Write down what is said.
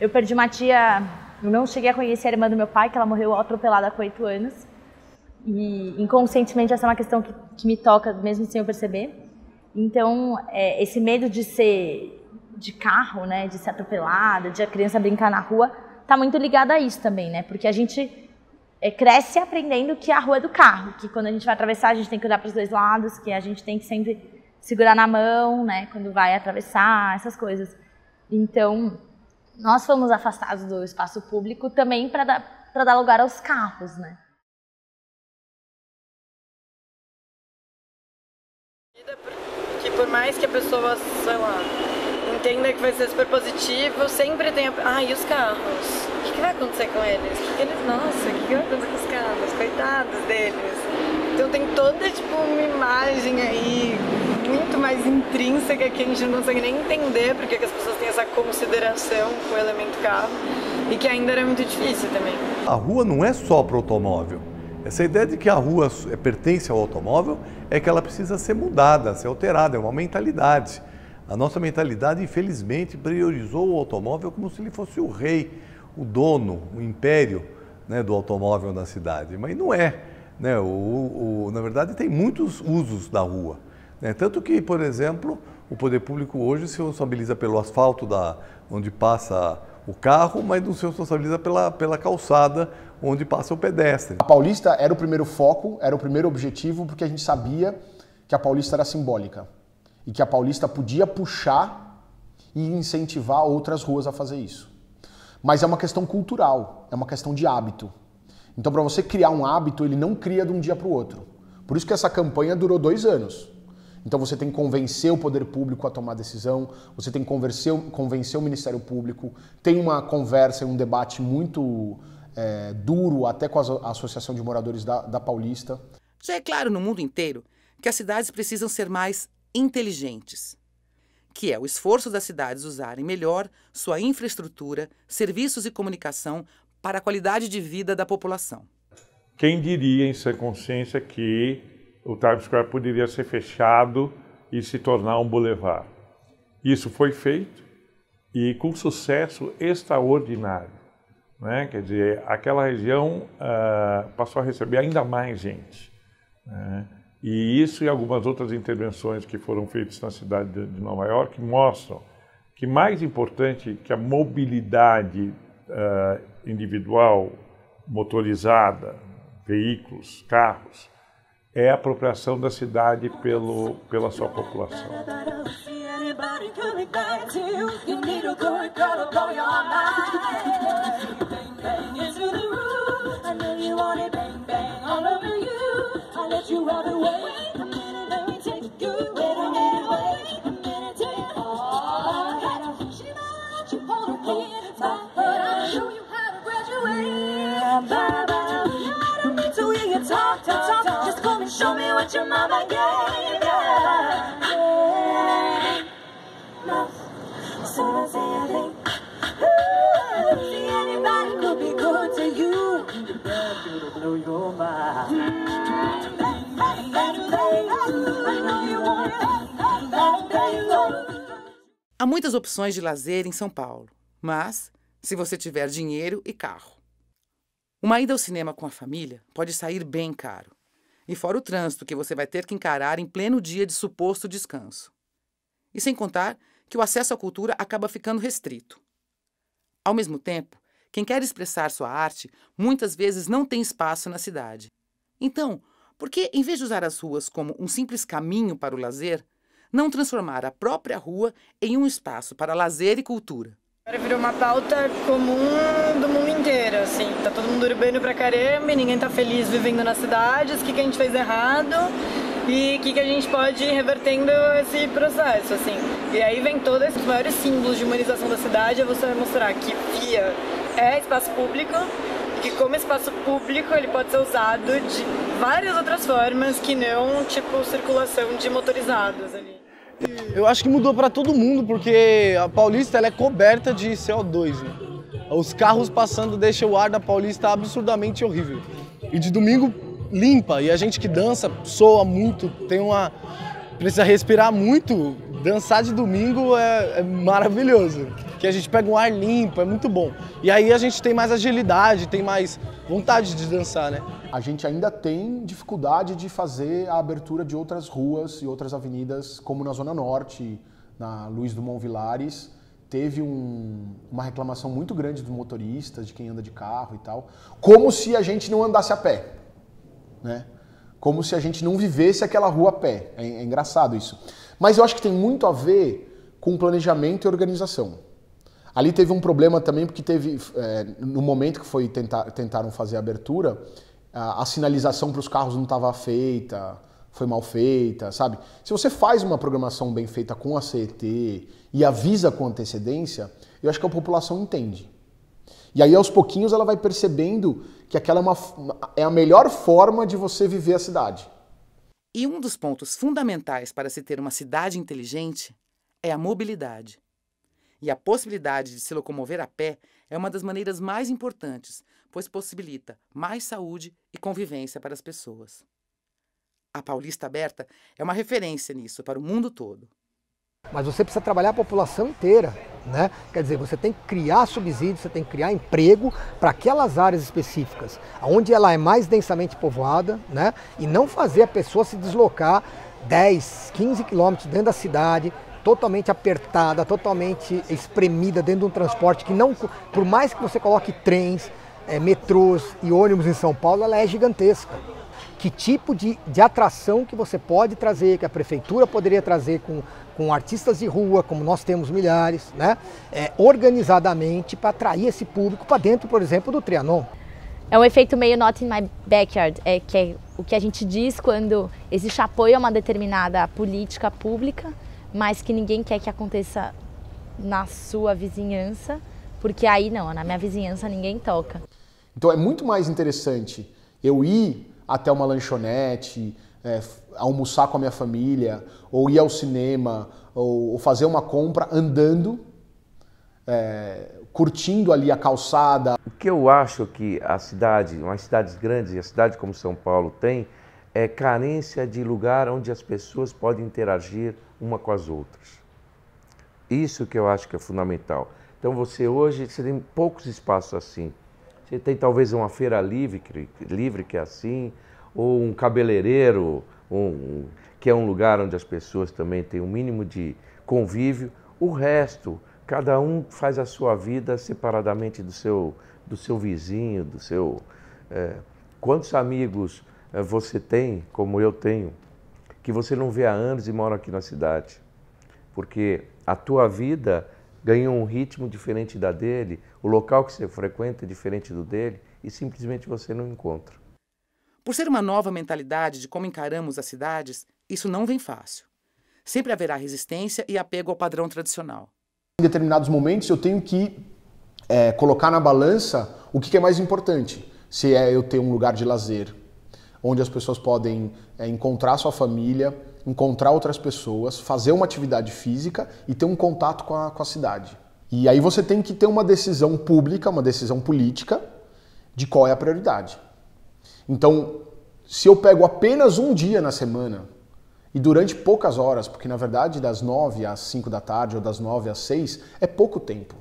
Eu perdi uma tia, eu não cheguei a conhecer a irmã do meu pai, que ela morreu atropelada com 8 anos. E inconscientemente essa é uma questão que me toca, mesmo sem eu perceber. Então, esse medo de ser de carro, né, de ser atropelada, de a criança brincar na rua, tá muito ligado a isso também, né? Porque a gente cresce aprendendo que a rua é do carro, que quando a gente vai atravessar a gente tem que olhar para os dois lados, que a gente tem que sempre segurar na mão, né, quando vai atravessar, essas coisas. Então, nós fomos afastados do espaço público também para dar lugar aos carros, né? Que por mais que a pessoa, sei lá, entenda que vai ser super positivo, sempre tem e os carros? O que vai acontecer com eles? Nossa, o que vai acontecer com os carros? Coitados deles. Então tem toda, tipo, uma imagem aí muito mais intrínseca que a gente não consegue nem entender porque que as pessoas têm essa consideração com o elemento carro e que ainda era muito difícil também. A rua não é só para o automóvel. Essa ideia de que a rua pertence ao automóvel é que ela precisa ser mudada, ser alterada, é uma mentalidade. A nossa mentalidade, infelizmente, priorizou o automóvel como se ele fosse o rei, o dono, o império, né, do automóvel na cidade. Mas não é, né? Na verdade, tem muitos usos da rua, né? Tanto que, por exemplo, o poder público hoje se responsabiliza pelo asfalto onde passa o carro, mas não se responsabiliza pela calçada onde passa o pedestre. A Paulista era o primeiro foco, era o primeiro objetivo, porque a gente sabia que a Paulista era simbólica e que a Paulista podia puxar e incentivar outras ruas a fazer isso. Mas é uma questão cultural, é uma questão de hábito. Então, para você criar um hábito, ele não cria de um dia para o outro. Por isso que essa campanha durou 2 anos. Então você tem que convencer o poder público a tomar decisão, você tem que convencer o Ministério Público, tem uma conversa e um debate muito duro até com a Associação de Moradores da Paulista. Já é claro no mundo inteiro que as cidades precisam ser mais inteligentes, que é o esforço das cidades usarem melhor sua infraestrutura, serviços e comunicação para a qualidade de vida da população. Quem diria em sua consciência que o Times Square poderia ser fechado e se tornar um boulevard? Isso foi feito e com sucesso extraordinário, né? Quer dizer, aquela região passou a receber ainda mais gente, né? E isso e algumas outras intervenções que foram feitas na cidade de Nova York mostram que mais importante que a mobilidade individual, motorizada, veículos, carros, é a apropriação da cidade pela sua população. Show me what your mama gave ya. So I say I think see anybody could be good to you. It'll blow your mind. I know you want it. Há muitas opções de lazer em São Paulo, mas se você tiver dinheiro e carro. Uma ida ao cinema com a família pode sair bem caro. E fora o trânsito que você vai ter que encarar em pleno dia de suposto descanso. E sem contar que o acesso à cultura acaba ficando restrito. Ao mesmo tempo, quem quer expressar sua arte muitas vezes não tem espaço na cidade. Então, por que, em vez de usar as ruas como um simples caminho para o lazer, não transformar a própria rua em um espaço para lazer e cultura? Agora virou uma pauta comum do mundo inteiro, assim. Tá todo mundo urbano pra caramba e ninguém tá feliz vivendo nas cidades. O que a gente fez errado e o que a gente pode ir revertendo esse processo, assim. E aí vem todos esses maiores símbolos de humanização da cidade, é você mostrar que via é espaço público, que como espaço público ele pode ser usado de várias outras formas que não, tipo, circulação de motorizados ali. Eu acho que mudou para todo mundo, porque a Paulista ela é coberta de CO2, né? Os carros passando deixam o ar da Paulista absurdamente horrível. E de domingo limpa, e a gente que dança soa muito, precisa respirar muito dançar de domingo é maravilhoso, que a gente pega um ar limpo, é muito bom. E aí a gente tem mais agilidade, tem mais vontade de dançar, né? A gente ainda tem dificuldade de fazer a abertura de outras ruas e outras avenidas, como na Zona Norte, na Luiz Dumont Vilares. Teve uma reclamação muito grande dos motoristas, de quem anda de carro e tal, como se a gente não andasse a pé, né? Como se a gente não vivesse aquela rua a pé. É engraçado isso. Mas eu acho que tem muito a ver com planejamento e organização. Ali teve um problema também, porque teve, no momento que tentaram fazer a abertura, a sinalização para os carros não estava feita, foi mal feita, sabe? Se você faz uma programação bem feita com a CET e avisa com antecedência, eu acho que a população entende. E aí, aos pouquinhos, ela vai percebendo que aquela é a melhor forma de você viver a cidade. E um dos pontos fundamentais para se ter uma cidade inteligente é a mobilidade. E a possibilidade de se locomover a pé é uma das maneiras mais importantes, pois possibilita mais saúde e convivência para as pessoas. A Paulista Aberta é uma referência nisso para o mundo todo. Mas você precisa trabalhar a população inteira, né? Quer dizer, você tem que criar subsídios, você tem que criar emprego para aquelas áreas específicas, onde ela é mais densamente povoada, né? E não fazer a pessoa se deslocar 10, 15 quilômetros dentro da cidade, totalmente apertada, totalmente espremida dentro de um transporte que não, por mais que você coloque trens, metrôs e ônibus em São Paulo, ela é gigantesca. Que tipo de atração que você pode trazer, que a prefeitura poderia trazer com artistas de rua, como nós temos milhares, né? Organizadamente para atrair esse público para dentro, por exemplo, do Trianon. É um efeito meio not in my backyard, que é o que a gente diz quando existe apoio a uma determinada política pública, mas que ninguém quer que aconteça na sua vizinhança, porque aí não, na minha vizinhança ninguém toca. Então é muito mais interessante eu ir até uma lanchonete, almoçar com a minha família, ou ir ao cinema, ou fazer uma compra andando, curtindo ali a calçada. O que eu acho que a cidade, umas cidades grandes, e a cidade como São Paulo tem, é carência de lugar onde as pessoas podem interagir uma com as outras. Isso que eu acho que é fundamental. Então você tem poucos espaços assim. Você tem talvez uma feira livre que é assim, ou um cabeleireiro, que é um lugar onde as pessoas também têm um mínimo de convívio. O resto, cada um faz a sua vida separadamente do seu vizinho, do seu... Quantos amigos você tem, como eu tenho, que você não vê há anos e moram aqui na cidade? Porque a tua vida ganhou um ritmo diferente da dele, o local que você frequenta é diferente do dele e simplesmente você não encontra. Por ser uma nova mentalidade de como encaramos as cidades, isso não vem fácil. Sempre haverá resistência e apego ao padrão tradicional. Em determinados momentos eu tenho que colocar na balança o que é mais importante. Se é eu ter um lugar de lazer, onde as pessoas podem encontrar sua família, encontrar outras pessoas, fazer uma atividade física e ter um contato com a cidade. E aí você tem que ter uma decisão pública, uma decisão política de qual é a prioridade. Então, se eu pego apenas um dia na semana e durante poucas horas, porque na verdade das 9 às 5 da tarde ou das 9 às 6 é pouco tempo.